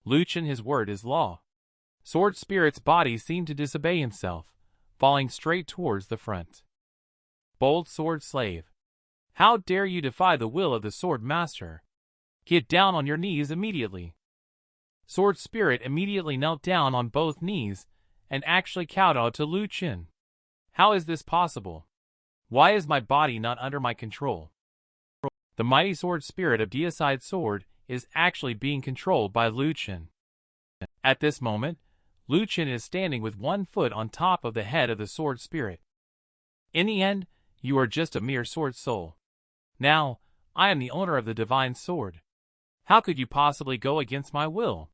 Lu Chen, his word is law. Sword Spirit's body seemed to disobey himself, falling straight towards the front. Bold sword slave. How dare you defy the will of the sword master? Get down on your knees immediately. Sword Spirit immediately knelt down on both knees and actually kowtowed to Lu Chen. How is this possible? Why is my body not under my control? The mighty sword spirit of Deicide Sword is actually being controlled by Lu Chen. At this moment, Lu Chen is standing with one foot on top of the head of the sword spirit. In the end, you are just a mere sword soul. Now, I am the owner of the divine sword. How could you possibly go against my will?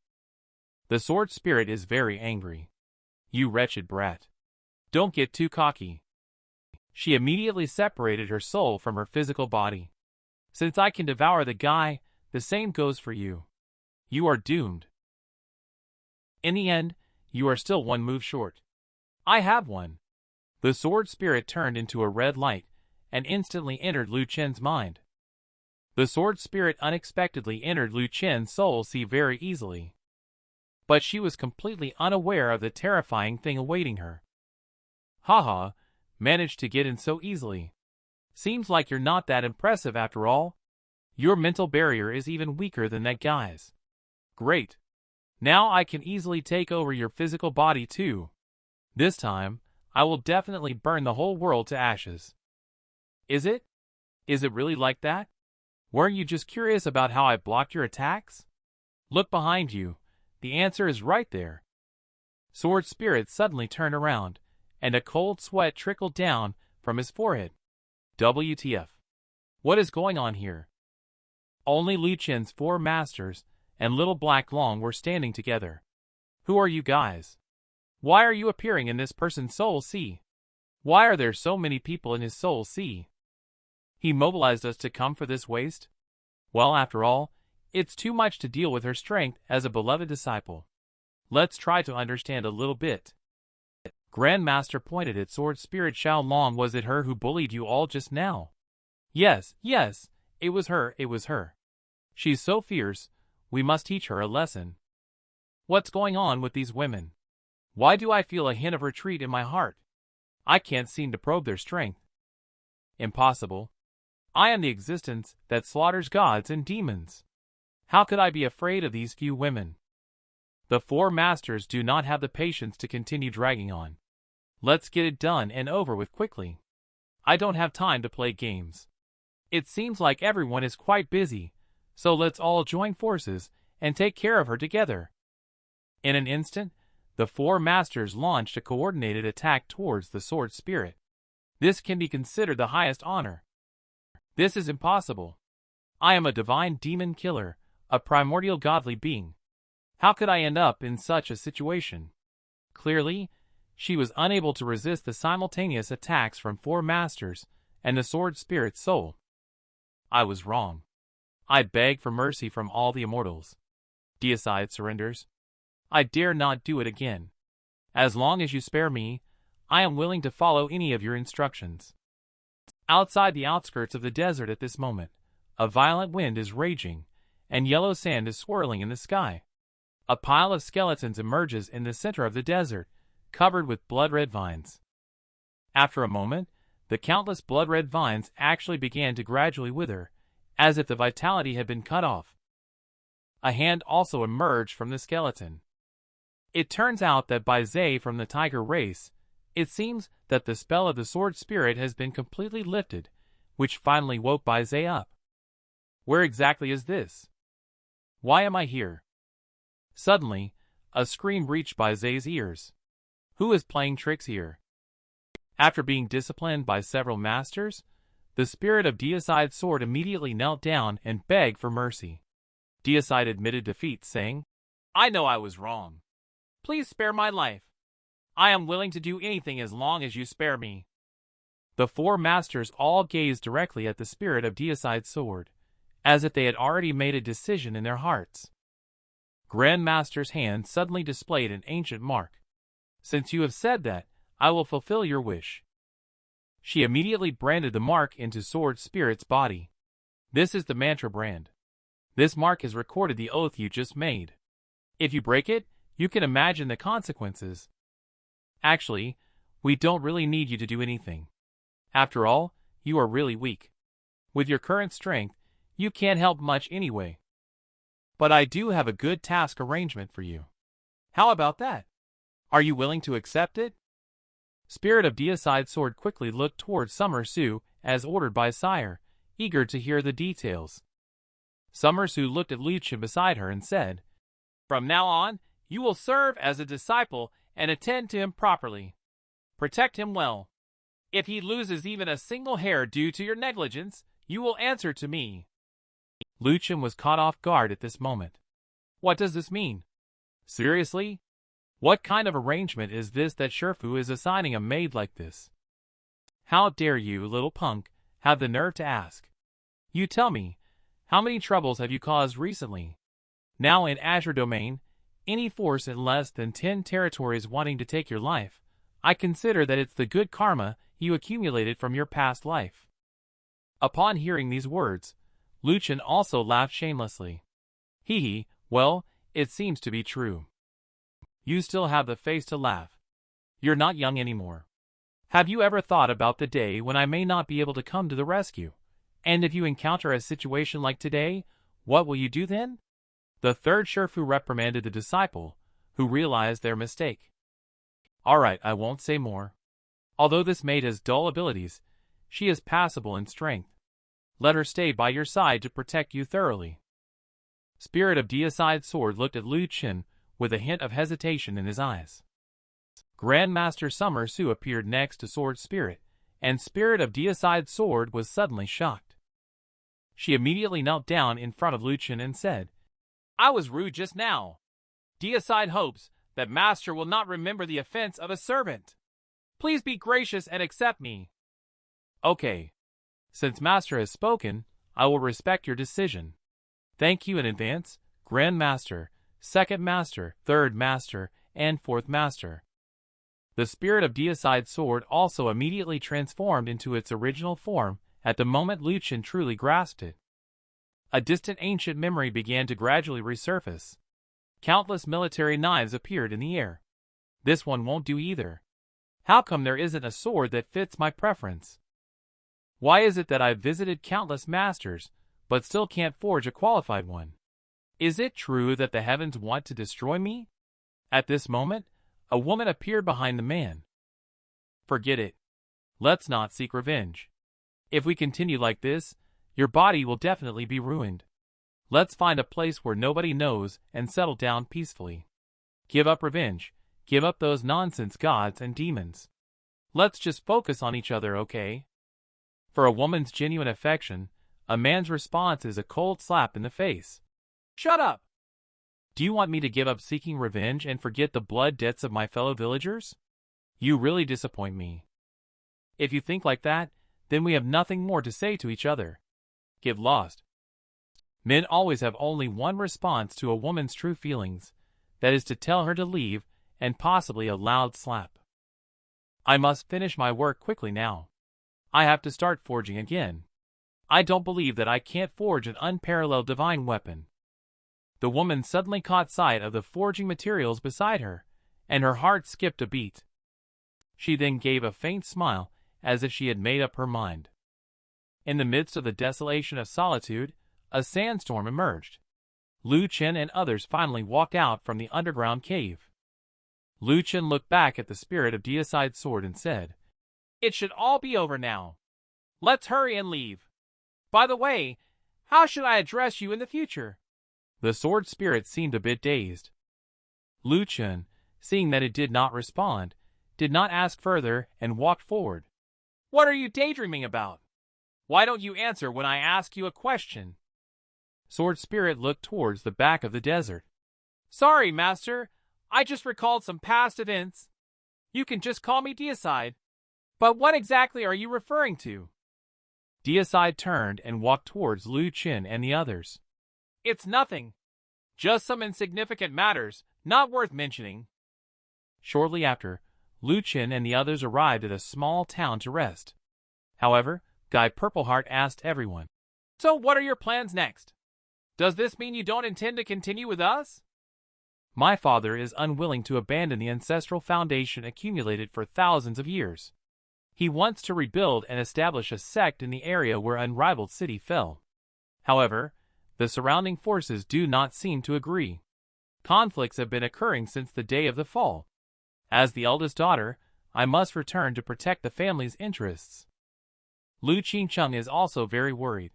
The sword spirit is very angry. You wretched brat. Don't get too cocky. She immediately separated her soul from her physical body. Since I can devour the guy, the same goes for you. You are doomed. In the end, you are still one move short. I have one. The sword spirit turned into a red light and instantly entered Lu Chen's mind. The sword spirit unexpectedly entered Lu Chen's soul very easily. But she was completely unaware of the terrifying thing awaiting her. Haha, managed to get in so easily. Seems like you're not that impressive after all. Your mental barrier is even weaker than that guy's. Great. Now I can easily take over your physical body too. This time, I will definitely burn the whole world to ashes. Is it? Is it really like that? Weren't you just curious about how I blocked your attacks? Look behind you. The answer is right there. Sword Spirit suddenly turned around, and a cold sweat trickled down from his forehead. WTF. What is going on here? Only Lu Chen's 4 masters and Little Black Long were standing together. Who are you guys? Why are you appearing in this person's soul sea? Why are there so many people in his soul sea? He mobilized us to come for this waste? Well, after all, it's too much to deal with her strength as a beloved disciple. Let's try to understand a little bit. Grandmaster pointed at Sword Spirit Xiaolong. Was it her who bullied you all just now? Yes, it was her. She's so fierce, we must teach her a lesson. What's going on with these women? Why do I feel a hint of retreat in my heart? I can't seem to probe their strength. Impossible. I am the existence that slaughters gods and demons. How could I be afraid of these few women? The 4 masters do not have the patience to continue dragging on. Let's get it done and over with quickly. I don't have time to play games. It seems like everyone is quite busy, so let's all join forces and take care of her together. In an instant, the 4 masters launched a coordinated attack towards the sword spirit. This can be considered the highest honor. This is impossible. I am a divine demon killer, a primordial godly being. How could I end up in such a situation? Clearly, she was unable to resist the simultaneous attacks from 4 masters and the sword spirit's soul. I was wrong. I beg for mercy from all the immortals. Deicide surrenders. I dare not do it again. As long as you spare me, I am willing to follow any of your instructions. Outside the outskirts of the desert at this moment, a violent wind is raging, and yellow sand is swirling in the sky. A pile of skeletons emerges in the center of the desert, covered with blood-red vines. After a moment, the countless blood-red vines actually began to gradually wither, as if the vitality had been cut off. A hand also emerged from the skeleton. It turns out that by Zay from the tiger race, it seems that the spell of the sword spirit has been completely lifted, which finally woke Bai Zay up. Where exactly is this? Why am I here? Suddenly, a scream reached Bai Zay's ears. Who is playing tricks here? After being disciplined by several masters, the spirit of Deicide Sword immediately knelt down and begged for mercy. Deicide admitted defeat, saying, I know I was wrong. Please spare my life. I am willing to do anything as long as you spare me. The 4 masters all gazed directly at the spirit of Deicide Sword, as if they had already made a decision in their hearts. Grandmaster's hand suddenly displayed an ancient mark. Since you have said that, I will fulfill your wish. She immediately branded the mark into Sword Spirit's body. This is the mantra brand. This mark has recorded the oath you just made. If you break it, you can imagine the consequences. Actually, we don't really need you to do anything. After all, you are really weak. With your current strength, you can't help much anyway. But I do have a good task arrangement for you. How about that? Are you willing to accept it? Spirit of Deicide Sword quickly looked towards Summer Sue, as ordered by Sire, eager to hear the details. Summer Sue looked at Lu Chen beside her and said, "From now on, you will serve as a disciple and attend to him properly. Protect him well. If he loses even a single hair due to your negligence, you will answer to me." Lu Chen was caught off guard at this moment. What does this mean? Seriously? What kind of arrangement is this that Shifu is assigning a maid like this? How dare you, little punk, have the nerve to ask? You tell me, how many troubles have you caused recently? Now in Azure Domain, any force in less than 10 territories wanting to take your life, I consider that it's the good karma you accumulated from your past life. Upon hearing these words, Lu Chen also laughed shamelessly. Hee hee, well, it seems to be true. You still have the face to laugh. You're not young anymore. Have you ever thought about the day when I may not be able to come to the rescue? And if you encounter a situation like today, what will you do then? The third Shifu reprimanded the disciple, who realized their mistake. Alright, I won't say more. Although this maid has dull abilities, she is passable in strength. Let her stay by your side to protect you thoroughly. Spirit of Deicide Sword looked at Lu Chen with a hint of hesitation in his eyes. Grandmaster Summer Sue appeared next to Sword Spirit, and Spirit of Deicide Sword was suddenly shocked. She immediately knelt down in front of Lu Chen and said, "I was rude just now. Deicide hopes that Master will not remember the offense of a servant. Please be gracious and accept me." Okay. Since Master has spoken, I will respect your decision. Thank you in advance, Grand Master, Second Master, Third Master, and Fourth Master. The Spirit of Deicide Sword also immediately transformed into its original form at the moment Lu Chen truly grasped it. A distant ancient memory began to gradually resurface. Countless military knives appeared in the air. This one won't do either. How come there isn't a sword that fits my preference? Why is it that I've visited countless masters, but still can't forge a qualified one? Is it true that the heavens want to destroy me? At this moment, a woman appeared behind the man. Forget it. Let's not seek revenge. If we continue like this, your body will definitely be ruined. Let's find a place where nobody knows and settle down peacefully. Give up revenge. Give up those nonsense gods and demons. Let's just focus on each other, okay? For a woman's genuine affection, a man's response is a cold slap in the face. Shut up! Do you want me to give up seeking revenge and forget the blood debts of my fellow villagers? You really disappoint me. If you think like that, then we have nothing more to say to each other. Get lost. Men always have only one response to a woman's true feelings, that is to tell her to leave, and possibly a loud slap. I must finish my work quickly now. I have to start forging again. I don't believe that I can't forge an unparalleled divine weapon. The woman suddenly caught sight of the forging materials beside her, and her heart skipped a beat. She then gave a faint smile, as if she had made up her mind. In the midst of the desolation of solitude, a sandstorm emerged. Lu Chen and others finally walked out from the underground cave. Lu Chen looked back at the Spirit of Deicide Sword and said, "It should all be over now. Let's hurry and leave. By the way, how should I address you in the future?" The Sword Spirit seemed a bit dazed. Lu Chen, seeing that it did not respond, did not ask further and walked forward. "What are you daydreaming about? Why don't you answer when I ask you a question?" Sword Spirit looked towards the back of the desert. "Sorry, Master. I just recalled some past events. You can just call me Deicide. But what exactly are you referring to?" Deicide turned and walked towards Lu Chen and the others. "It's nothing. Just some insignificant matters, not worth mentioning." Shortly after, Lu Chen and the others arrived at a small town to rest. However, Guy Purpleheart asked everyone, "So what are your plans next? Does this mean you don't intend to continue with us?" My father is unwilling to abandon the ancestral foundation accumulated for thousands of years. He wants to rebuild and establish a sect in the area where unrivaled city fell. However, the surrounding forces do not seem to agree. Conflicts have been occurring since the day of the fall. As the eldest daughter, I must return to protect the family's interests. Lu Chen is also very worried.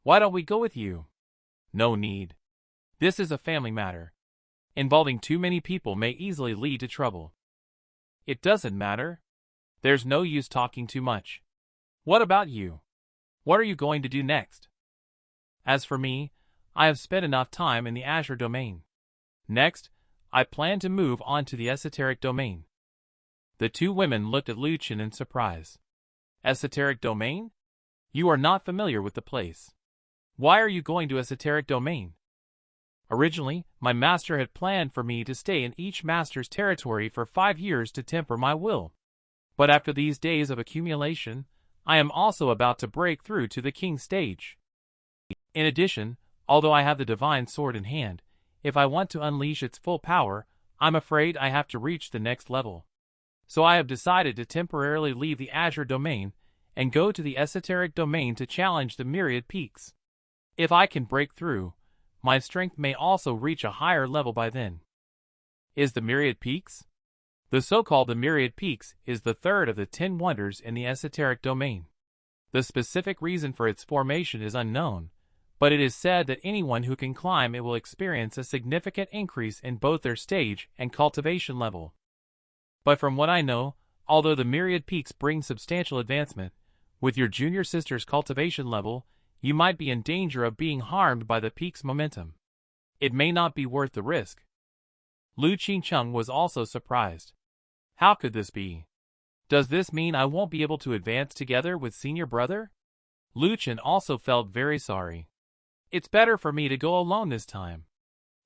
Why don't we go with you? No need. This is a family matter. Involving too many people may easily lead to trouble. It doesn't matter. There's no use talking too much. What about you? What are you going to do next? As for me, I have spent enough time in the Azure domain. Next, I plan to move on to the esoteric domain. The two women looked at Lu Chen in surprise. Esoteric domain? You are not familiar with the place. Why are you going to esoteric domain? Originally, my master had planned for me to stay in each master's territory for 5 years to temper my will. But after these days of accumulation, I am also about to break through to the king stage. In addition, although I have the divine sword in hand, if I want to unleash its full power, I'm afraid I have to reach the next level. So I have decided to temporarily leave the Azure domain and go to the esoteric domain to challenge the myriad peaks. If I can break through, my strength may also reach a higher level by then. Is the myriad peaks? The so-called myriad peaks is the third of the 10 wonders in the esoteric domain. The specific reason for its formation is unknown, but it is said that anyone who can climb it will experience a significant increase in both their stage and cultivation level. But from what I know, although the myriad peaks bring substantial advancement, with your junior sister's cultivation level, you might be in danger of being harmed by the peak's momentum. It may not be worth the risk. Lu Chen was also surprised. How could this be? Does this mean I won't be able to advance together with senior brother? Lu Chen also felt very sorry. It's better for me to go alone this time.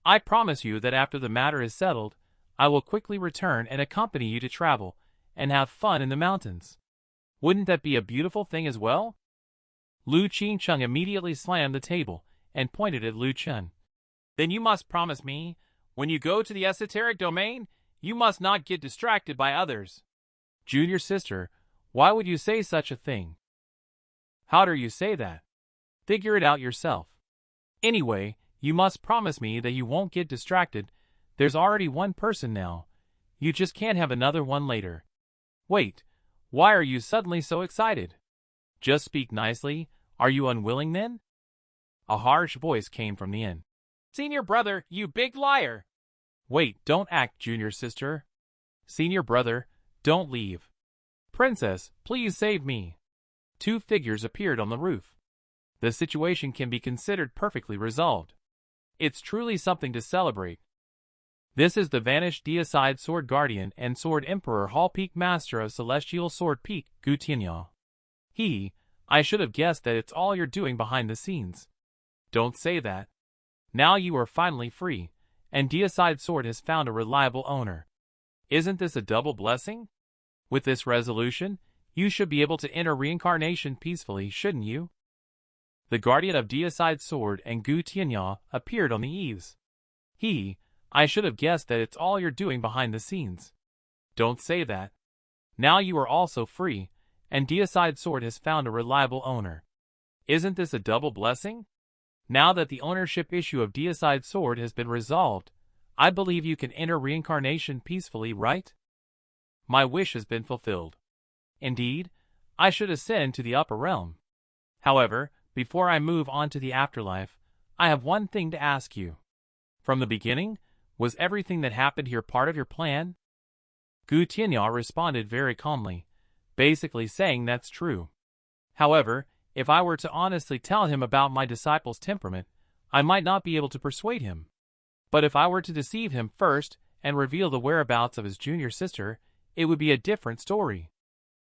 I promise you that after the matter is settled, I will quickly return and accompany you to travel and have fun in the mountains. Wouldn't that be a beautiful thing as well? Lu Chen immediately slammed the table and pointed at Lu Chen. Then you must promise me, when you go to the esoteric domain, you must not get distracted by others. Junior sister, why would you say such a thing? How dare you say that? Figure it out yourself. Anyway, you must promise me that you won't get distracted. There's already one person now. You just can't have another one later. Wait, why are you suddenly so excited? Just speak nicely. Are you unwilling then? A harsh voice came from the inn. Senior brother, you big liar! Wait, don't act, junior sister. Senior brother, don't leave. Princess, please save me. 2 figures appeared on the roof. The situation can be considered perfectly resolved. It's truly something to celebrate. This is the vanished deicide sword guardian and sword emperor Hall Peak master of celestial sword peak, Gu Tianya. I should have guessed that it's all you're doing behind the scenes. Don't say that. Now you are finally free, and deicide sword has found a reliable owner. Isn't this a double blessing? With this resolution, you should be able to enter reincarnation peacefully, shouldn't you? The guardian of deicide sword and Gu Tianya appeared on the eaves. I should have guessed that it's all you're doing behind the scenes. Don't say that. Now you are also free, and deicide sword has found a reliable owner. Isn't this a double blessing? Now that the ownership issue of deicide sword has been resolved, I believe you can enter reincarnation peacefully, right? My wish has been fulfilled. Indeed, I should ascend to the upper realm. However, before I move on to the afterlife, I have one thing to ask you. From the beginning, was everything that happened here part of your plan? Gu Tianya responded very calmly, basically saying that's true. However, if I were to honestly tell him about my disciple's temperament, I might not be able to persuade him. But if I were to deceive him first and reveal the whereabouts of his junior sister, it would be a different story.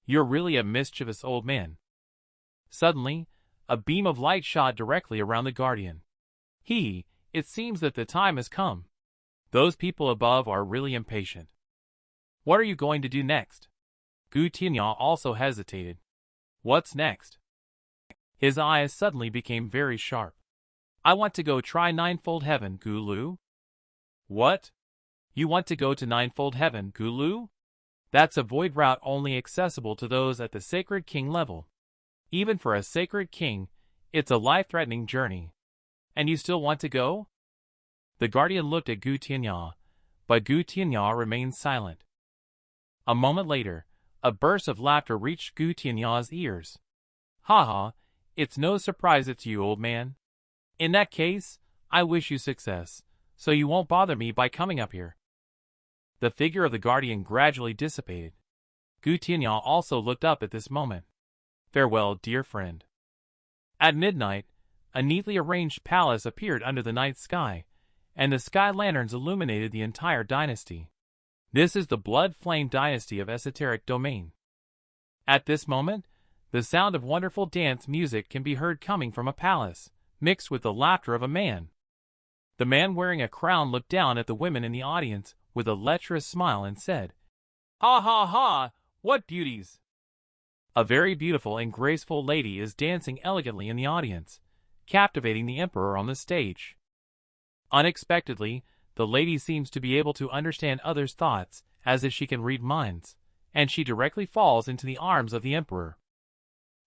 You're really a mischievous old man. Suddenly, a beam of light shot directly around the guardian. It seems that the time has come. Those people above are really impatient. What are you going to do next? Gu Tianya also hesitated. What's next? His eyes suddenly became very sharp. I want to go try ninefold heaven, Gu Lu. What? You want to go to Ninefold Heaven, Gulu? That's a void route only accessible to those at the Sacred King level. Even for a Sacred King, it's a life-threatening journey. And you still want to go? The Guardian looked at Gu Tianhua, but Gu Tianhua remained silent. A moment later, a burst of laughter reached Gu Tianhua's ears. Haha, it's no surprise it's you, old man. In that case, I wish you success, so you won't bother me by coming up here. The figure of the Guardian gradually dissipated. Gu Tianhua also looked up at this moment. Farewell, dear friend. At midnight, a neatly arranged palace appeared under the night sky, and the sky lanterns illuminated the entire dynasty. This is the Blood Flame dynasty of esoteric domain. At this moment, the sound of wonderful dance music can be heard coming from a palace, mixed with the laughter of a man. The man wearing a crown looked down at the women in the audience with a lecherous smile and said, "Ha ha ha, what beauties!" A very beautiful and graceful lady is dancing elegantly in the audience, captivating the emperor on the stage. Unexpectedly, the lady seems to be able to understand others' thoughts as if she can read minds, and she directly falls into the arms of the emperor.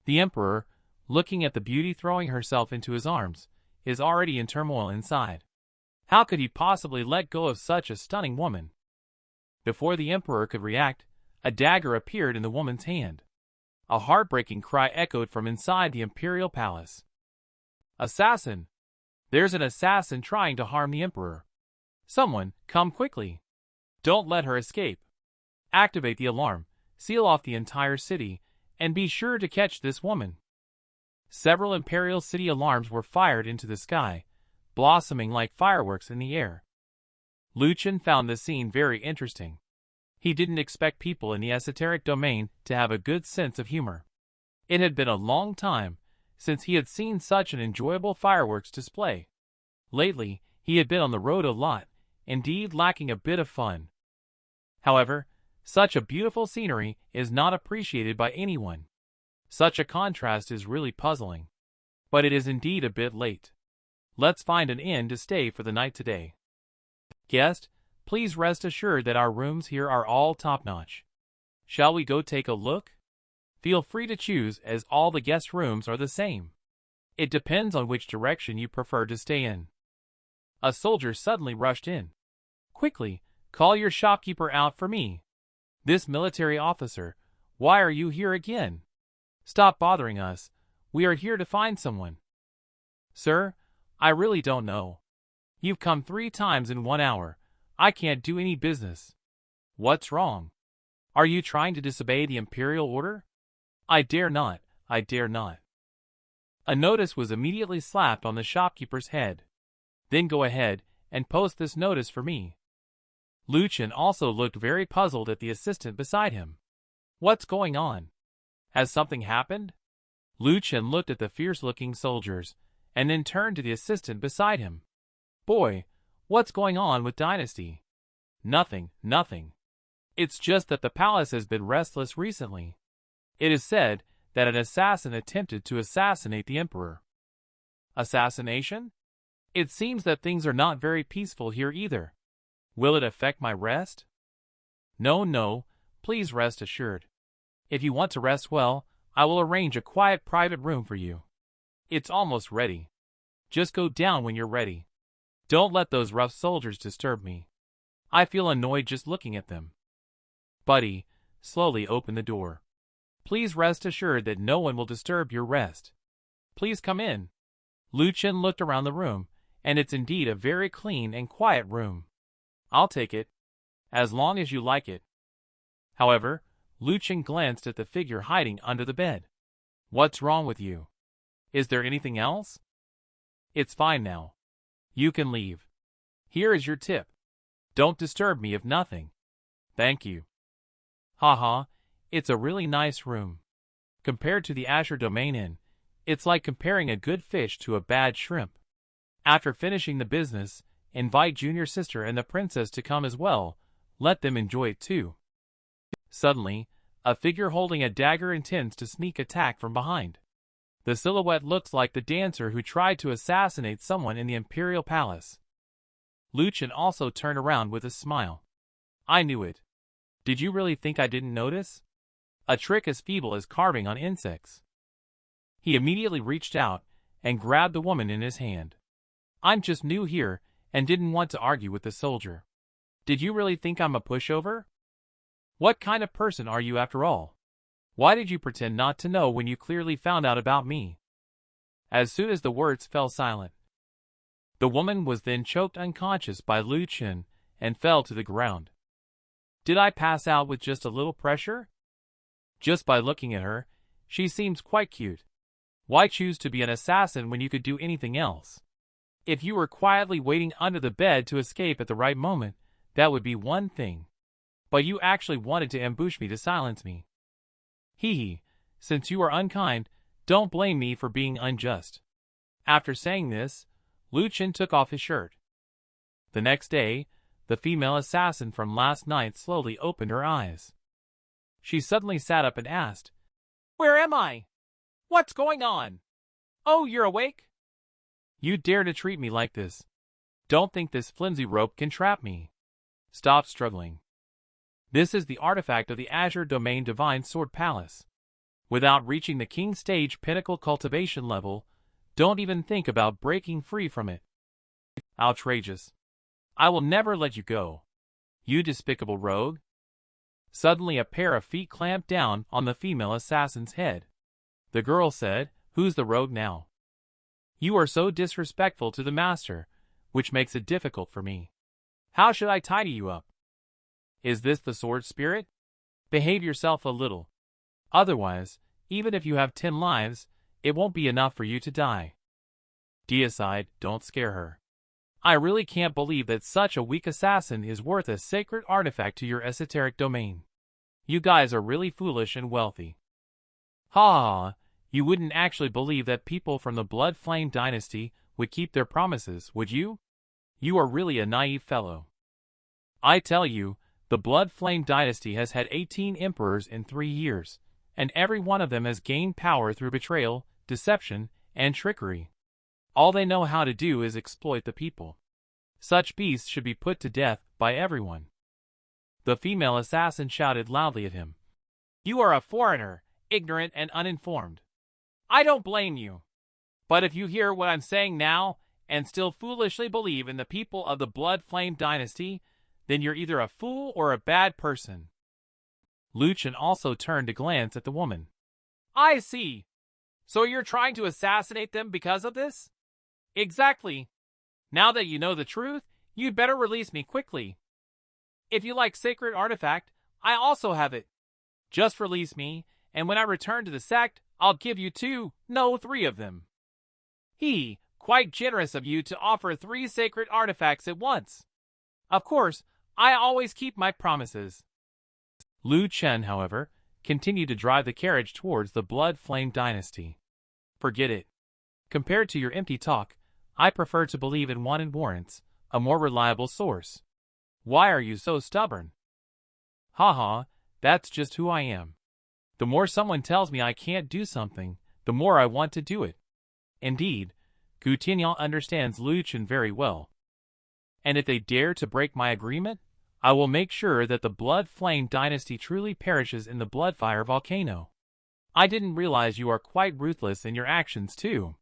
The emperor, looking at the beauty throwing herself into his arms, is already in turmoil inside. How could he possibly let go of such a stunning woman? Before the emperor could react, a dagger appeared in the woman's hand. A heartbreaking cry echoed from inside the imperial palace. "Assassin! There's an assassin trying to harm the emperor. Someone, come quickly. Don't let her escape. Activate the alarm, seal off the entire city, and be sure to catch this woman." Several imperial city alarms were fired into the sky, blossoming like fireworks in the air. Lu Chen found the scene very interesting. He didn't expect people in the esoteric domain to have a good sense of humor. It had been a long time since he had seen such an enjoyable fireworks display. Lately, he had been on the road a lot, indeed lacking a bit of fun. However, such a beautiful scenery is not appreciated by anyone. Such a contrast is really puzzling. But it is indeed a bit late. Let's find an inn to stay for the night today. Guest, please rest assured that our rooms here are all top-notch. Shall we go take a look? Feel free to choose as all the guest rooms are the same. It depends on which direction you prefer to stay in. A soldier suddenly rushed in. Quickly, call your shopkeeper out for me. This military officer, why are you here again? Stop bothering us. We are here to find someone. Sir, I really don't know. You've come 3 times in 1 hour. I can't do any business. What's wrong? Are you trying to disobey the imperial order? I dare not, I dare not. A notice was immediately slapped on the shopkeeper's head. Then go ahead and post this notice for me. Lu Chen also looked very puzzled at the assistant beside him. What's going on? Has something happened? Lu Chen looked at the fierce-looking soldiers, and then turned to the assistant beside him. Boy, what's going on with Dynasty? Nothing, nothing. It's just that the palace has been restless recently. It is said that an assassin attempted to assassinate the emperor. Assassination? It seems that things are not very peaceful here either. Will it affect my rest? No, no, please rest assured. If you want to rest well, I will arrange a quiet private room for you. It's almost ready. Just go down when you're ready. Don't let those rough soldiers disturb me. I feel annoyed just looking at them. Buddy, slowly open the door. Please rest assured that no one will disturb your rest. Please come in. Lu Chen looked around the room, and it's indeed a very clean and quiet room. I'll take it, as long as you like it. However, Lu Chen glanced at the figure hiding under the bed. What's wrong with you? Is there anything else? It's fine now. You can leave. Here is your tip. Don't disturb me if nothing. Thank you. Haha, it's a really nice room. Compared to the Asher Domain Inn, it's like comparing a good fish to a bad shrimp. After finishing the business, invite junior sister and the princess to come as well. Let them enjoy it too. Suddenly, a figure holding a dagger intends to sneak attack from behind. The silhouette looks like the dancer who tried to assassinate someone in the imperial palace. Lu Chen also turned around with a smile. I knew it. Did you really think I didn't notice? A trick as feeble as carving on insects. He immediately reached out and grabbed the woman in his hand. I'm just new here and didn't want to argue with the soldier. Did you really think I'm a pushover? What kind of person are you after all? Why did you pretend not to know when you clearly found out about me? As soon as the words fell silent, the woman was then choked unconscious by Lu Chen and fell to the ground. Did I pass out with just a little pressure? Just by looking at her, she seems quite cute. Why choose to be an assassin when you could do anything else? If you were quietly waiting under the bed to escape at the right moment, that would be one thing. But you actually wanted to ambush me to silence me. Hee hee, since you are unkind, don't blame me for being unjust. After saying this, Lu Chen took off his shirt. The next day, the female assassin from last night slowly opened her eyes. She suddenly sat up and asked, Where am I? What's going on? Oh, you're awake? You dare to treat me like this. Don't think this flimsy rope can trap me. Stop struggling. This is the artifact of the Azure Domain Divine Sword Palace. Without reaching the King Stage Pinnacle cultivation level, don't even think about breaking free from it. Outrageous. I will never let you go. You despicable rogue. Suddenly a pair of feet clamped down on the female assassin's head. The girl said, Who's the rogue now? You are so disrespectful to the master, which makes it difficult for me. How should I tidy you up? Is this the sword spirit? Behave yourself a little. Otherwise, even if you have 10 lives, it won't be enough for you to die. Deicide, don't scare her. I really can't believe that such a weak assassin is worth a sacred artifact to your esoteric domain. You guys are really foolish and wealthy. Ha! You wouldn't actually believe that people from the Blood Flame dynasty would keep their promises, would you? You are really a naive fellow. I tell you, the Blood Flame dynasty has had 18 emperors in 3 years, and every one of them has gained power through betrayal, deception, and trickery. All they know how to do is exploit the people. Such beasts should be put to death by everyone. The female assassin shouted loudly at him. You are a foreigner, ignorant and uninformed. I don't blame you. But if you hear what I'm saying now, and still foolishly believe in the people of the Blood Flame dynasty, then you're either a fool or a bad person. Lu Chen also turned to glance at the woman. I see. So you're trying to assassinate them because of this? Exactly. Now that you know the truth, you'd better release me quickly. If you like sacred artifact, I also have it. Just release me, and when I return to the sect, I'll give you 3 of them. Quite generous of you to offer 3 sacred artifacts at once. Of course, I always keep my promises. Lu Chen, however, continued to drive the carriage towards the Blood Flame dynasty. Forget it. Compared to your empty talk, I prefer to believe in wanted warrants, a more reliable source. Why are you so stubborn? Haha, that's just who I am. The more someone tells me I can't do something, the more I want to do it. Indeed, Gu Tianyao understands Lu Chen very well. And if they dare to break my agreement, I will make sure that the Blood Flame dynasty truly perishes in the Bloodfire volcano. I didn't realize you are quite ruthless in your actions too.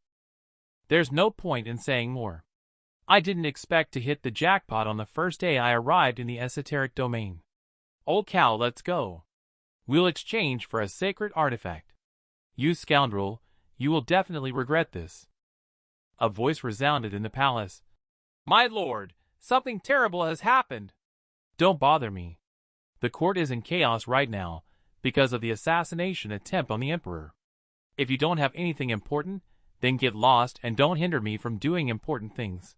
There's no point in saying more. I didn't expect to hit the jackpot on the first day I arrived in the esoteric domain. Old cow, let's go. We'll exchange for a sacred artifact. You scoundrel, you will definitely regret this. A voice resounded in the palace. My lord, something terrible has happened. Don't bother me. The court is in chaos right now because of the assassination attempt on the emperor. If you don't have anything important, then get lost and don't hinder me from doing important things.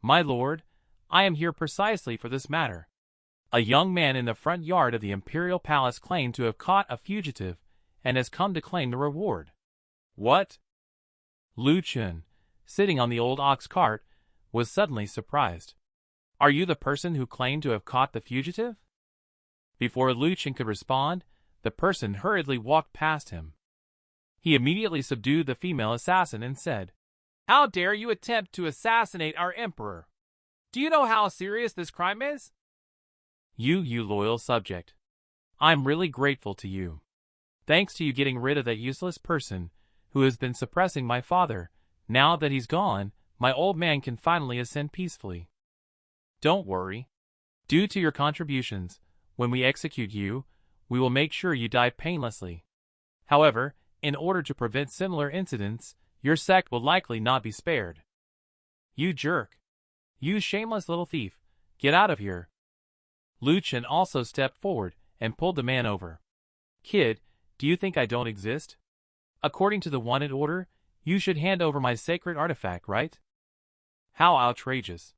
My lord, I am here precisely for this matter. A young man in the front yard of the imperial palace claimed to have caught a fugitive and has come to claim the reward. What? Lu Chen, sitting on the old ox cart, was suddenly surprised. Are you the person who claimed to have caught the fugitive? Before Lu Chen could respond, the person hurriedly walked past him. He immediately subdued the female assassin and said, How dare you attempt to assassinate our emperor? Do you know how serious this crime is? You loyal subject. I'm really grateful to you. Thanks to you getting rid of that useless person who has been suppressing my father. Now that he's gone, my old man can finally ascend peacefully. Don't worry. Due to your contributions, when we execute you, we will make sure you die painlessly. However, in order to prevent similar incidents, your sect will likely not be spared. You jerk. You shameless little thief. Get out of here. Lu Chen also stepped forward and pulled the man over. Kid, do you think I don't exist? According to the wanted order, you should hand over my sacred artifact, right? How outrageous.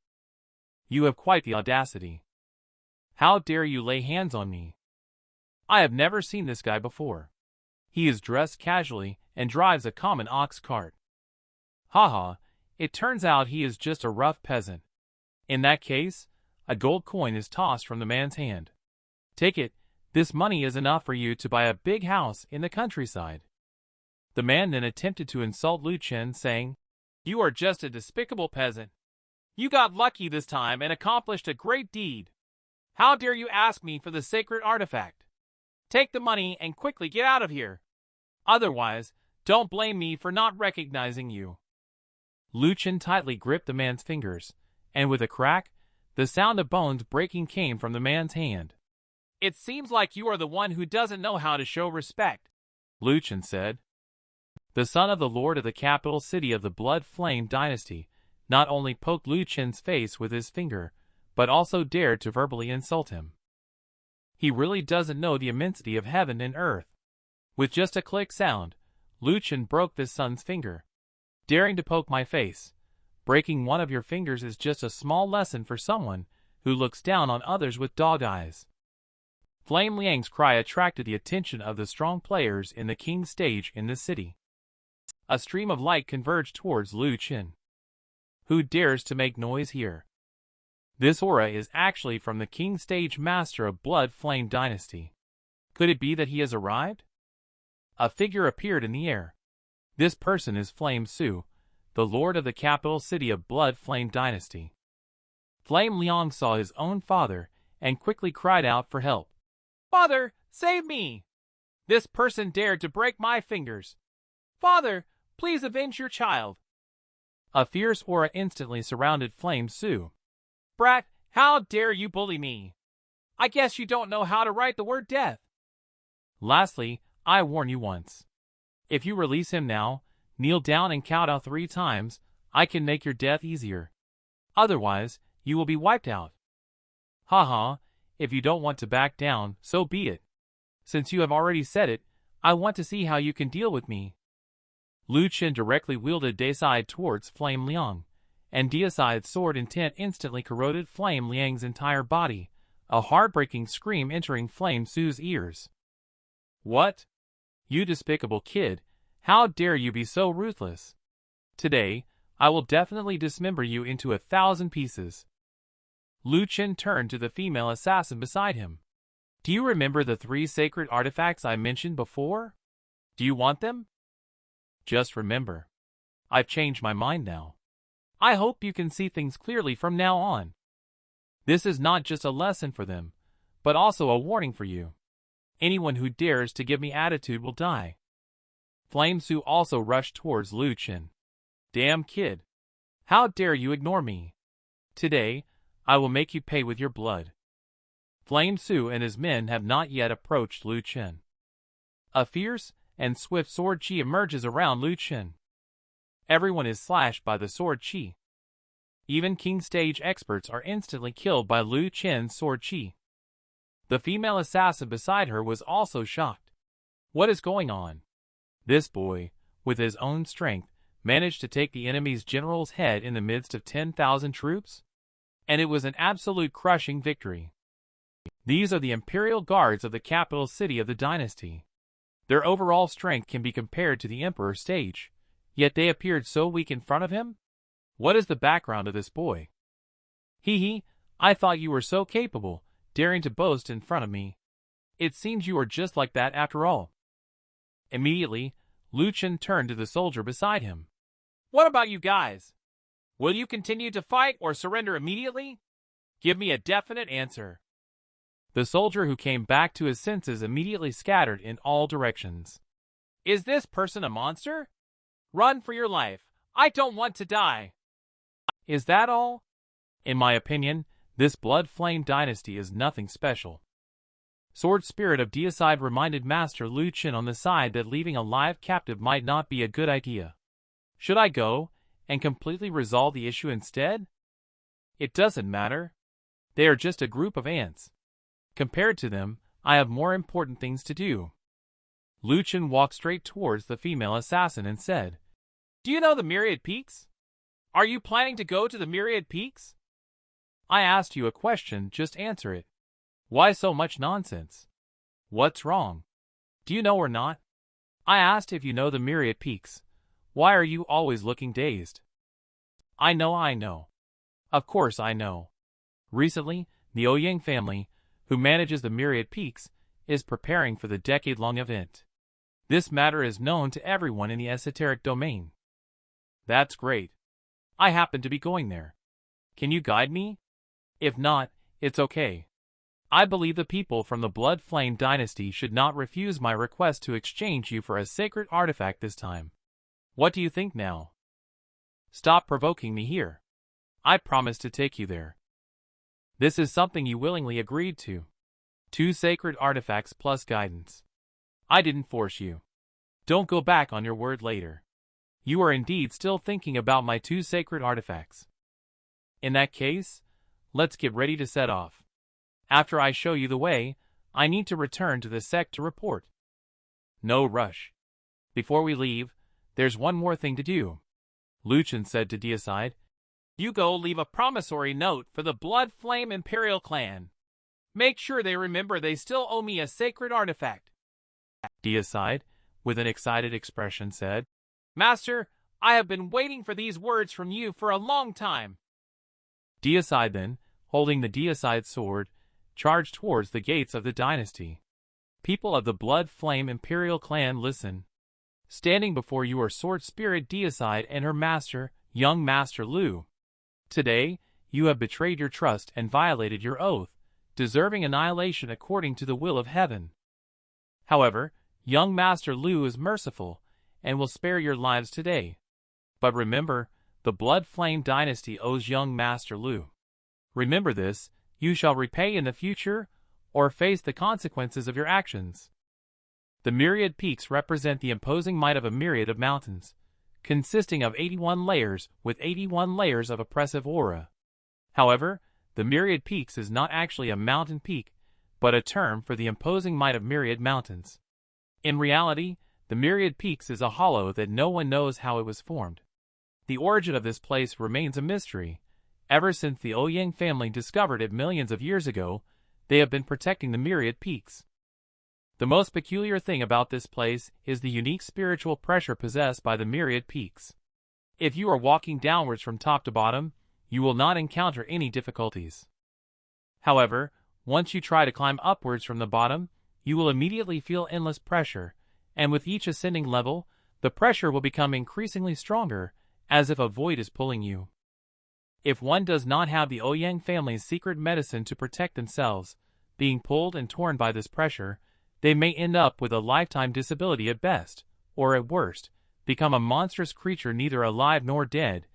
You have quite the audacity. How dare you lay hands on me? I have never seen this guy before. He is dressed casually and drives a common ox cart. Haha, it turns out he is just a rough peasant. In that case, a gold coin is tossed from the man's hand. Take it, this money is enough for you to buy a big house in the countryside. The man then attempted to insult Lu Chen, saying, You are just a despicable peasant. You got lucky this time and accomplished a great deed. How dare you ask me for the sacred artifact? Take the money and quickly get out of here. Otherwise, don't blame me for not recognizing you. Lu Chen tightly gripped the man's fingers, and with a crack, the sound of bones breaking came from the man's hand. It seems like you are the one who doesn't know how to show respect, Lu Chen said. The son of the lord of the capital city of the Blood Flame dynasty not only poked Lu Chen's face with his finger, but also dared to verbally insult him. He really doesn't know the immensity of heaven and earth. With just a click sound, Lu Chen broke this son's finger. Daring to poke my face. Breaking one of your fingers is just a small lesson for someone who looks down on others with dog eyes. Flame Liang's cry attracted the attention of the strong players in the king's stage in the city. A stream of light converged towards Lu Chen. Who dares to make noise here? This aura is actually from the king stage master of Blood Flame dynasty. Could it be that he has arrived? A figure appeared in the air. This person is Flame Su, the lord of the capital city of Blood Flame dynasty. Flame Liang saw his own father and quickly cried out for help. Father, save me! This person dared to break my fingers. Father, please avenge your child. A fierce aura instantly surrounded Flame Su. Brat, how dare you bully me? I guess you don't know how to write the word death. Lastly, I warn you once. If you release him now, kneel down and count out 3 times, I can make your death easier. Otherwise, you will be wiped out. Haha, if you don't want to back down, so be it. Since you have already said it, I want to see how you can deal with me. Lu Chen directly wielded Daiside towards Flame Liang, and Daiside's sword intent instantly corroded Flame Liang's entire body, a heartbreaking scream entering Flame Su's ears. What? You despicable kid, how dare you be so ruthless? Today, I will definitely dismember you into 1,000 pieces. Lu Chen turned to the female assassin beside him. Do you remember the 3 sacred artifacts I mentioned before? Do you want them? Just remember. I've changed my mind now. I hope you can see things clearly from now on. This is not just a lesson for them, but also a warning for you. Anyone who dares to give me attitude will die. Flame Su also rushed towards Lu Chen. Damn kid. How dare you ignore me? Today, I will make you pay with your blood. Flame Su and his men have not yet approached Lu Chen. A fierce and swift sword chi emerges around Lu Chen. Everyone is slashed by the sword chi. Even king stage experts are instantly killed by Lu Chen's sword chi. The female assassin beside her was also shocked. What is going on? This boy, with his own strength, managed to take the enemy's general's head in the midst of 10,000 troops? And it was an absolute crushing victory. These are the imperial guards of the capital city of the dynasty. Their overall strength can be compared to the emperor's stage, yet they appeared so weak in front of him? What is the background of this boy? Hee, I thought you were so capable, daring to boast in front of me. It seems you are just like that after all. Immediately, Lu Chen turned to the soldier beside him. What about you guys? Will you continue to fight or surrender immediately? Give me a definite answer. The soldier who came back to his senses immediately scattered in all directions. Is this person a monster? Run for your life. I don't want to die. Is that all? In my opinion, this blood flame dynasty is nothing special. Sword Spirit of Deicide reminded Master Lu Chen on the side that leaving a live captive might not be a good idea. Should I go and completely resolve the issue instead? It doesn't matter. They are just a group of ants. Compared to them, I have more important things to do. Lu Chen walked straight towards the female assassin and said, Do you know the Myriad Peaks? Are you planning to go to the Myriad Peaks? I asked you a question, just answer it. Why so much nonsense? What's wrong? Do you know or not? I asked if you know the Myriad Peaks. Why are you always looking dazed? I know. Of course I know. Recently, the Ouyang family, who manages the Myriad Peaks, is preparing for the decade-long event. This matter is known to everyone in the esoteric domain. That's great. I happen to be going there. Can you guide me? If not, it's okay. I believe the people from the Blood Flame dynasty should not refuse my request to exchange you for a sacred artifact this time. What do you think now? Stop provoking me here. I promise to take you there. This is something you willingly agreed to. 2 sacred artifacts plus guidance. I didn't force you. Don't go back on your word later. You are indeed still thinking about my 2 sacred artifacts. In that case, let's get ready to set off. After I show you the way, I need to return to the sect to report. No rush. Before we leave, there's one more thing to do. Lu Chen said to Deicide. You go leave a promissory note for the Blood Flame Imperial clan. Make sure they remember they still owe me a sacred artifact. Deicide, with an excited expression, said, Master, I have been waiting for these words from you for a long time. Deicide then, holding the Deicide sword, charged towards the gates of the dynasty. People of the Blood Flame Imperial clan, listen. Standing before you are Sword Spirit Deicide and her master, young Master Lu. Today, you have betrayed your trust and violated your oath, deserving annihilation according to the will of heaven. However, young Master Lu is merciful and will spare your lives today. But remember, the Blood Flame dynasty owes young Master Lu. Remember this, you shall repay in the future or face the consequences of your actions. The Myriad Peaks represent the imposing might of a myriad of mountains, consisting of 81 layers with 81 layers of oppressive aura. However, the Myriad Peaks is not actually a mountain peak, but a term for the imposing might of myriad mountains. In reality, the Myriad Peaks is a hollow that no one knows how it was formed. The origin of this place remains a mystery. Ever since the Ouyang family discovered it millions of years ago, they have been protecting the Myriad Peaks. The most peculiar thing about this place is the unique spiritual pressure possessed by the Myriad Peaks. If you are walking downwards from top to bottom, you will not encounter any difficulties. However, once you try to climb upwards from the bottom, you will immediately feel endless pressure, and with each ascending level, the pressure will become increasingly stronger, as if a void is pulling you. If one does not have the Ouyang family's secret medicine to protect themselves, being pulled and torn by this pressure, they may end up with a lifetime disability at best, or at worst, become a monstrous creature neither alive nor dead,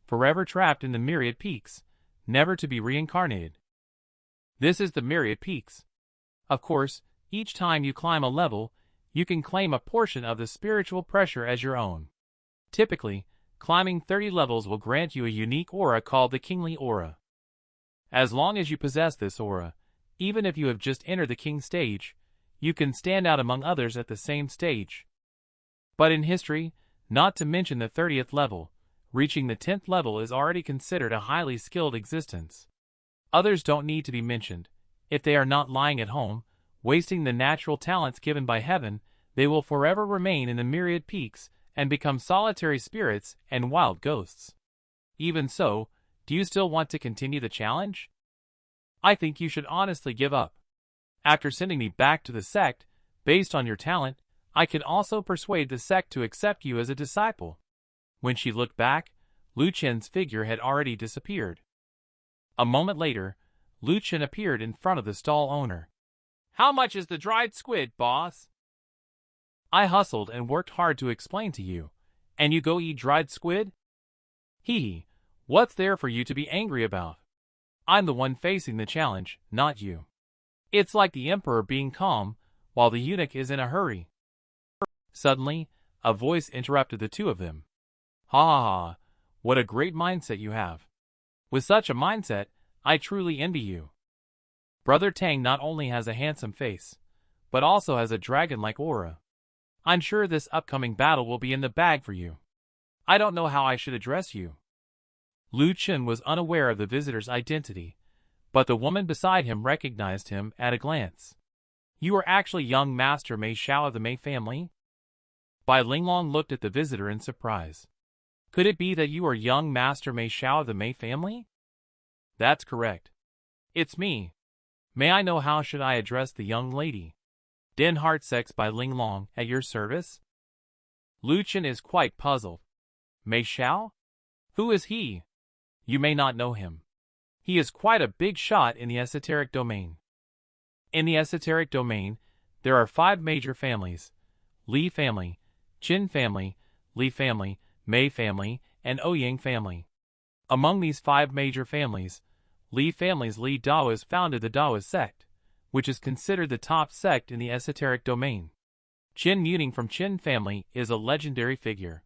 forever trapped in the Myriad Peaks, never to be reincarnated. This is the Myriad Peaks. Of course, each time you climb a level, you can claim a portion of the spiritual pressure as your own. Typically, climbing 30 levels will grant you a unique aura called the Kingly Aura. As long as you possess this aura, even if you have just entered the King stage, you can stand out among others at the same stage. But in history, not to mention the 30th level, reaching the 10th level is already considered a highly skilled existence. Others don't need to be mentioned. If they are not lying at home, wasting the natural talents given by heaven, they will forever remain in the Myriad Peaks and become solitary spirits and wild ghosts. Even so, do you still want to continue the challenge? I think you should honestly give up. After sending me back to the sect, based on your talent, I can also persuade the sect to accept you as a disciple. When she looked back, Lu Chen's figure had already disappeared. A moment later, Lu Chen appeared in front of the stall owner. "How much is the dried squid, boss?" "I hustled and worked hard to explain to you, and you go eat dried squid? Hee, what's there for you to be angry about? I'm the one facing the challenge, not you. It's like the emperor being calm, while the eunuch is in a hurry." Suddenly, a voice interrupted the two of them. "Ha ha ha, what a great mindset you have. With such a mindset, I truly envy you. Brother Tang not only has a handsome face, but also has a dragon-like aura. I'm sure this upcoming battle will be in the bag for you. I don't know how I should address you." Lu Chen was unaware of the visitor's identity, but the woman beside him recognized him at a glance. "You are actually young Master Mei Xiao of the Mei family?" Bai Linglong looked at the visitor in surprise. "Could it be that you are young Master Mei Xiao of the Mei family?" "That's correct. It's me. May I know how should I address the young lady?" "Den Heartsex Bai Linglong, at your service." Lu Chen is quite puzzled. "Mei Xiao? Who is he?" "You may not know him. He is quite a big shot in the esoteric domain." In the esoteric domain, there are 5 major families: Li family, Qin family, Li family, Mei family, and Ouyang family. Among these 5 major families, Li family's Li Daoist founded the Daoist sect, which is considered the top sect in the esoteric domain. Qin Muning from Qin family is a legendary figure.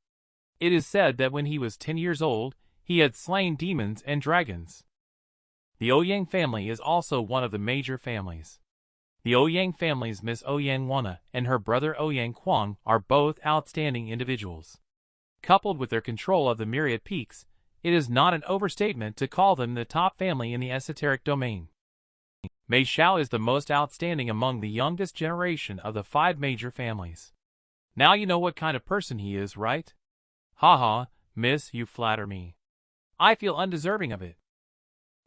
It is said that when he was 10 years old, he had slain demons and dragons. The Ouyang family is also one of the major families. The Ouyang family's Miss Ouyang Wana and her brother Ouyang Quang are both outstanding individuals. Coupled with their control of the myriad peaks, it is not an overstatement to call them the top family in the esoteric domain. Mei Xiao is the most outstanding among the youngest generation of the 5 major families. Now you know what kind of person he is, right? "Ha, miss, you flatter me. I feel undeserving of it.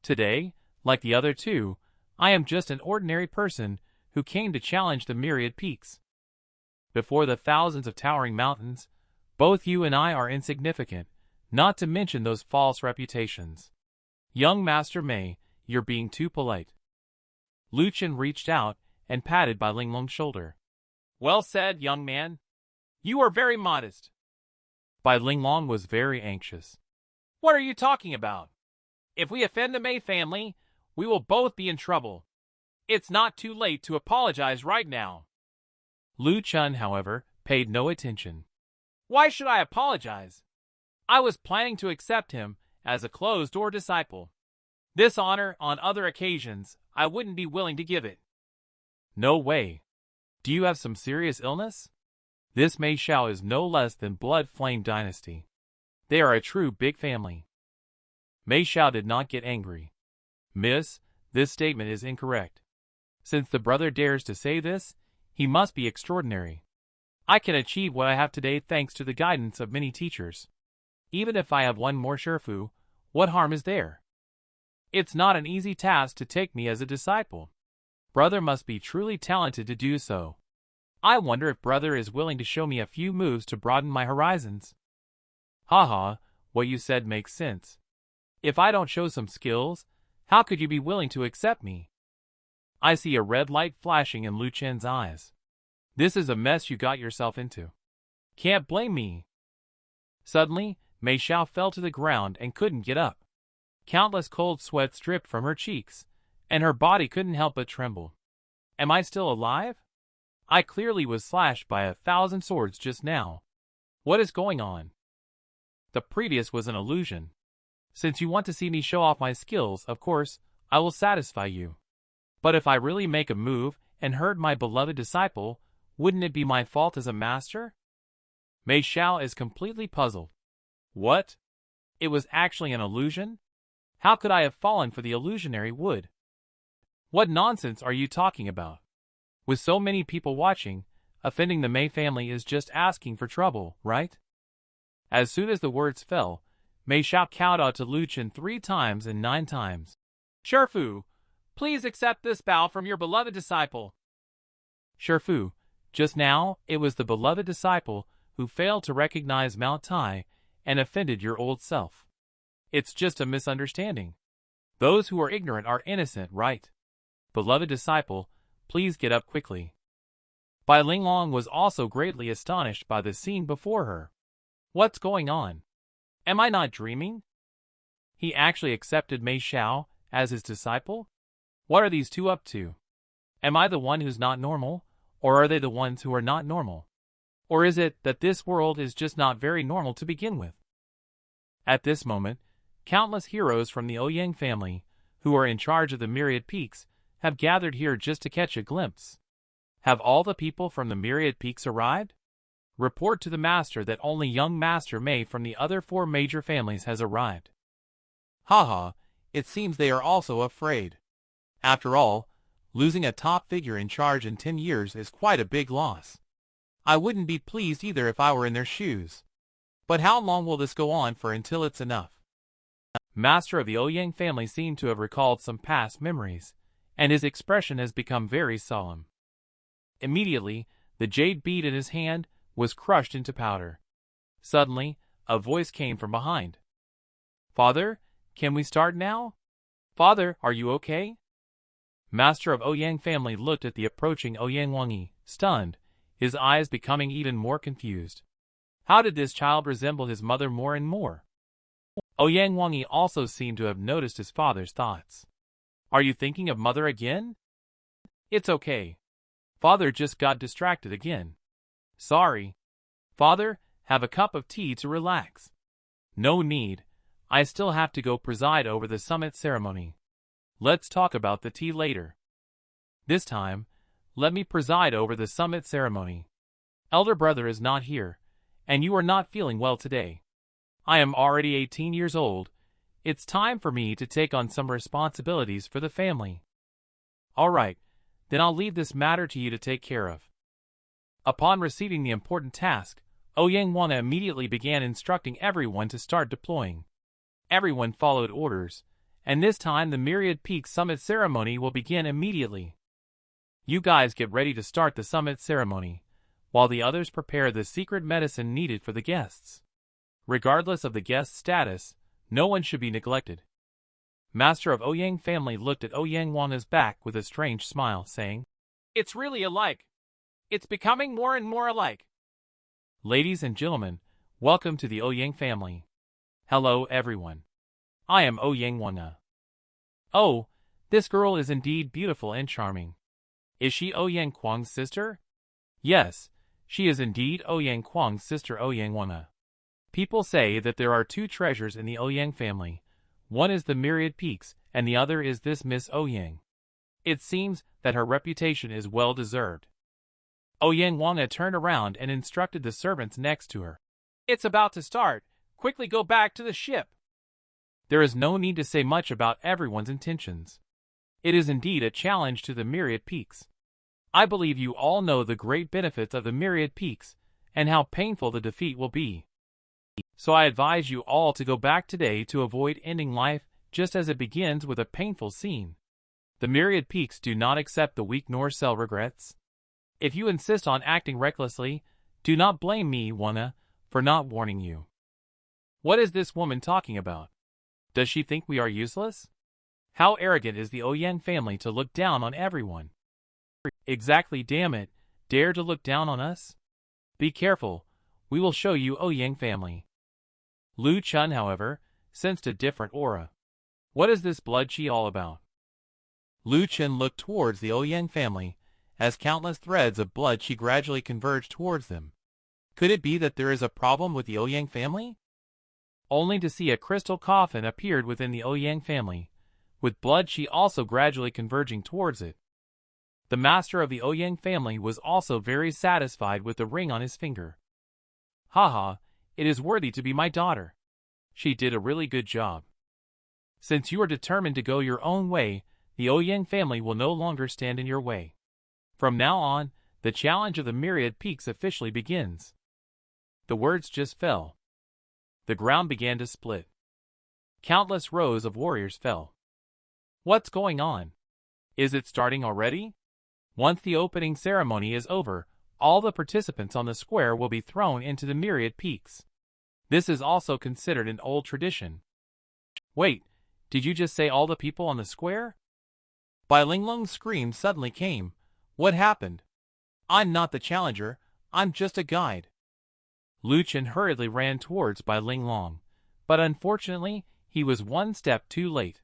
Today, like the other 2, I am just an ordinary person who came to challenge the myriad peaks. Before the thousands of towering mountains, both you and I are insignificant, not to mention those false reputations. Young Master Mei, you're being too polite." Lu Chen reached out and patted Bai Linglong's shoulder. "Well said, young man. You are very modest." Bai Linglong was very anxious. "What are you talking about? If we offend the Mei family, we will both be in trouble. It's not too late to apologize right now." Lu Chen, however, paid no attention. "Why should I apologize? I was planning to accept him as a closed-door disciple. This honor, on other occasions, I wouldn't be willing to give it." "No way. Do you have some serious illness? This Mei Xiao is no less than Blood Flame Dynasty. They are a true big family." Mei Xiao did not get angry. "Miss, this statement is incorrect. Since the brother dares to say this, he must be extraordinary. I can achieve what I have today thanks to the guidance of many teachers. Even if I have one more Shifu, what harm is there? It's not an easy task to take me as a disciple. Brother must be truly talented to do so. I wonder if brother is willing to show me a few moves to broaden my horizons." "Haha, what you said makes sense. If I don't show some skills, how could you be willing to accept me?" I see a red light flashing in Lu Chen's eyes. "This is a mess you got yourself into. Can't blame me." Suddenly, Mei Xiao fell to the ground and couldn't get up. Countless cold sweats dripped from her cheeks, and her body couldn't help but tremble. "Am I still alive? I clearly was slashed by 1,000 swords just now. What is going on?" "The previous was an illusion. Since you want to see me show off my skills, of course, I will satisfy you. But if I really make a move and hurt my beloved disciple, wouldn't it be my fault as a master?" Mei Xiao is completely puzzled. "What? It was actually an illusion? How could I have fallen for the illusionary wood? What nonsense are you talking about? With so many people watching, offending the Mei family is just asking for trouble, right?" As soon as the words fell, Mei Xiao kowtowed to Lu Chen 3 times and 9 times. "Shifu, please accept this bow from your beloved disciple." "Shifu, just now it was the beloved disciple who failed to recognize Mount Tai and offended your old self. It's just a misunderstanding. Those who are ignorant are innocent, right? Beloved disciple, please get up quickly. Bai Linglong was also greatly astonished by the scene before her. What's going on? Am I not dreaming? He actually accepted Mei Xiao as his disciple? What are these two up to? Am I the one who's not normal, or are they the ones who are not normal? Or is it that this world is just not very normal to begin with? At this moment, countless heroes from the Ouyang family, who are in charge of the Myriad Peaks, have gathered here just to catch a glimpse. Have all the people from the Myriad Peaks arrived? Report to the master that only young Master Mei from the other 4 major families has arrived. Haha, it seems they are also afraid. After all, losing a top figure in charge in 10 years is quite a big loss. I wouldn't be pleased either if I were in their shoes. But how long will this go on for until it's enough? Master of the Ouyang family seemed to have recalled some past memories, and his expression has become very solemn. Immediately, the jade bead in his hand was crushed into powder. Suddenly, a voice came from behind. Father, can we start now? Father, are you okay? Master of Ouyang family looked at the approaching Ouyang Wangi, stunned, his eyes becoming even more confused. How did this child resemble his mother more and more? Ouyang Wangi also seemed to have noticed his father's thoughts. Are you thinking of mother again? It's okay. Father just got distracted again. Sorry. Father, have a cup of tea to relax. No need. I still have to go preside over the summit ceremony. Let's talk about the tea later. This time, let me preside over the summit ceremony. Elder brother is not here, and you are not feeling well today. I am already 18 years old. It's time for me to take on some responsibilities for the family. All right, then I'll leave this matter to you to take care of. Upon receiving the important task, Ouyang Wangi immediately began instructing everyone to start deploying. Everyone followed orders, and this time the Myriad Peak Summit ceremony will begin immediately. You guys get ready to start the summit ceremony, while the others prepare the secret medicine needed for the guests. Regardless of the guest's status, no one should be neglected. Master of Ouyang family looked at Ouyang Wangi's back with a strange smile, saying, It's really alike. It's becoming more and more alike. Ladies and gentlemen, welcome to the Ouyang family. Hello everyone. I am Ouyang Wangi. Oh, this girl is indeed beautiful and charming. Is she Ouyang Kwang's sister? Yes, she is indeed Ouyang Kwang's sister Ouyang Wangi. People say that there are 2 treasures in the Ouyang family. One is the Myriad Peaks, and the other is this Miss Ouyang. It seems that her reputation is well deserved. Ouyang Wangi turned around and instructed the servants next to her. It's about to start. Quickly go back to the ship. There is no need to say much about everyone's intentions. It is indeed a challenge to the Myriad Peaks. I believe you all know the great benefits of the Myriad Peaks, and how painful the defeat will be. So I advise you all to go back today to avoid ending life just as it begins with a painful scene. The Myriad Peaks do not accept the weak nor sell regrets. If you insist on acting recklessly, do not blame me, Wangi, for not warning you. What is this woman talking about? Does she think we are useless? How arrogant is the Ouyang family to look down on everyone? Exactly, damn it, dare to look down on us? Be careful, we will show you Ouyang family. Lu Chen, however, sensed a different aura. What is this blood-chi all about? Lu Chen looked towards the Ouyang family, as countless threads of blood-chi gradually converged towards them. Could it be that there is a problem with the Ouyang family? Only to see a crystal coffin appeared within the Ouyang family, with blood-chi also gradually converging towards it. The master of the Ouyang family was also very satisfied with the ring on his finger. Haha, it is worthy to be my daughter. She did a really good job. Since you are determined to go your own way, the Ouyang family will no longer stand in your way. From now on, the challenge of the Myriad Peaks officially begins. The words just fell. The ground began to split. Countless rows of warriors fell. What's going on? Is it starting already? Once the opening ceremony is over, all the participants on the square will be thrown into the Myriad Peaks. This is also considered an old tradition. Wait, did you just say all the people on the square? Bai Linglong's scream suddenly came. What happened? I'm not the challenger, I'm just a guide. Lu Chen hurriedly ran towards Bai Linglong, but unfortunately, he was one step too late.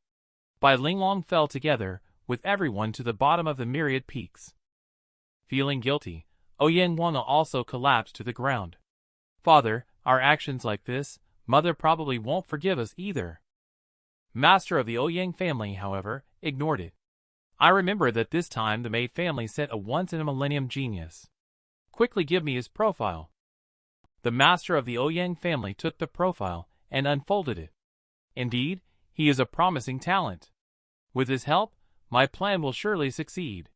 Bai Linglong fell together, with everyone to the bottom of the myriad peaks. Feeling guilty, Ouyang Wana also collapsed to the ground. Father, our actions like this, Mother probably won't forgive us either. Master of the Ouyang family, however, ignored it. I remember that this time the Mei family sent a once-in-a-millennium genius. Quickly give me his profile. The master of the Ouyang family took the profile and unfolded it. Indeed, he is a promising talent. With his help, my plan will surely succeed.